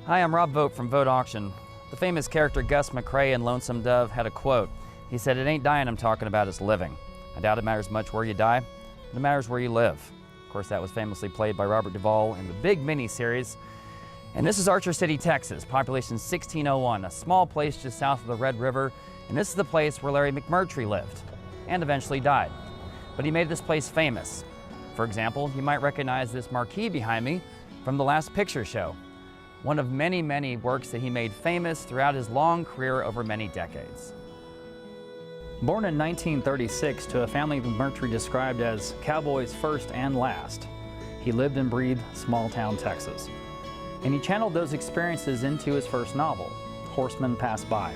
Hi, I'm Rob Vogt from Vogt Auction. The famous character Gus McCrae in Lonesome Dove had a quote. He said, "It ain't dying I'm talking about, it's living." I doubt it matters much where you die, it matters where you live. Of course, that was famously played by Robert Duvall in the big mini-series. And this is Archer City, Texas, population 1601, a small place just south of the Red River. And this is the place where Larry McMurtry lived and eventually died. But he made this place famous. For example, you might recognize this marquee behind me from The Last Picture Show, one of many, many works that he made famous throughout his long career over many decades. Born in 1936 to a family McMurtry described as cowboys first and last, he lived and breathed small-town Texas. And he channeled those experiences into his first novel, Horsemen Pass By,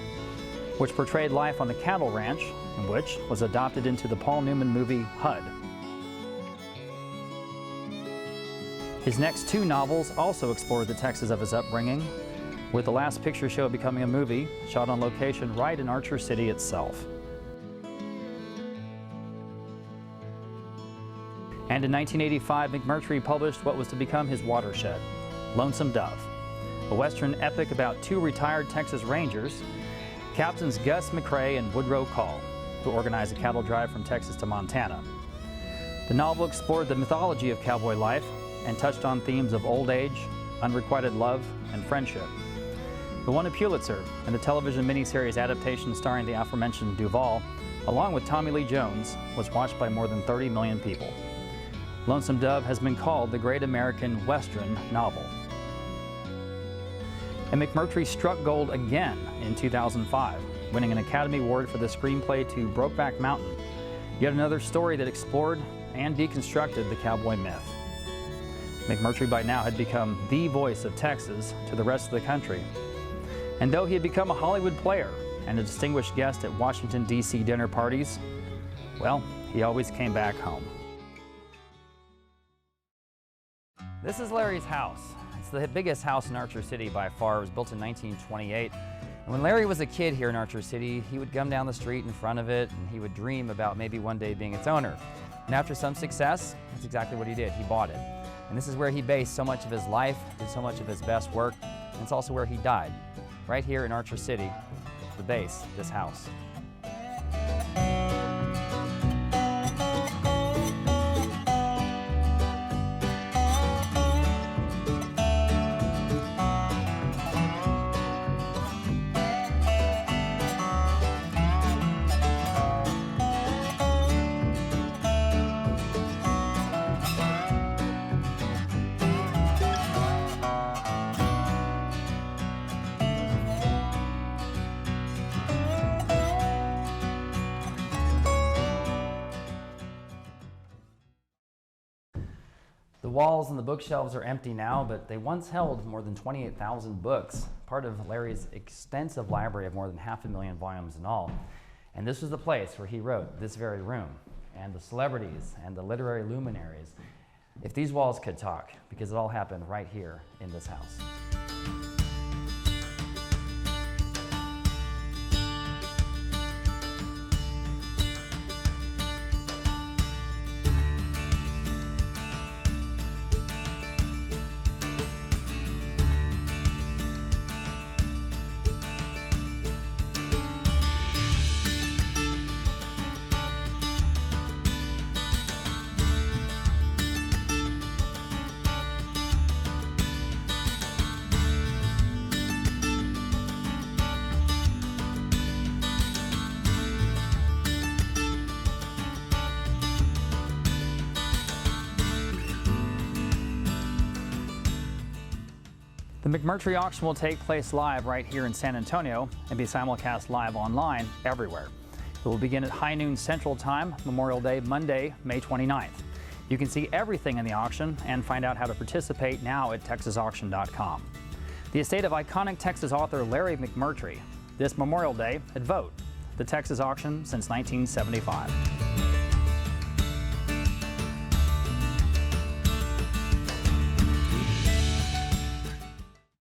which portrayed life on a cattle ranch and which was adopted into the Paul Newman movie HUD. His next two novels also explored the Texas of his upbringing, with The Last Picture Show becoming a movie shot on location right in Archer City itself. And in 1985, McMurtry published what was to become his watershed, Lonesome Dove, a Western epic about two retired Texas Rangers, Captains Gus McCrae and Woodrow Call, who organized a cattle drive from Texas to Montana. The novel explored the mythology of cowboy life and touched on themes of old age, unrequited love, and friendship. It won a Pulitzer, and the television miniseries adaptation starring the aforementioned Duvall, along with Tommy Lee Jones, was watched by more than 30 million people. Lonesome Dove has been called the great American Western novel. And McMurtry struck gold again in 2005, winning an Academy Award for the screenplay to Brokeback Mountain, yet another story that explored and deconstructed the cowboy myth. McMurtry by now had become the voice of Texas to the rest of the country. And though he had become a Hollywood player and a distinguished guest at Washington, D.C. dinner parties, well, he always came back home. This is Larry's house. It's the biggest house in Archer City by far. It was built in 1928. And when Larry was a kid here in Archer City, he would come down the street in front of it and he would dream about maybe one day being its owner. And after some success, that's exactly what he did. He bought it. And this is where he based so much of his life, did so much of his best work, and it's also where he died, right here in Archer City, the base, this house. The walls and the bookshelves are empty now, but they once held more than 28,000 books, part of Larry's extensive library of more than 500,000 volumes in all. And this was the place where he wrote this very room, and the celebrities and the literary luminaries. If these walls could talk, because it all happened right here in this house. The McMurtry auction will take place live right here in San Antonio and be simulcast live online everywhere. It will begin at high noon Central Time, Memorial Day, Monday, May 29th. You can see everything in the auction and find out how to participate now at texasauction.com. The estate of iconic Texas author Larry McMurtry, this Memorial Day at Vogt, the Texas auction since 1975.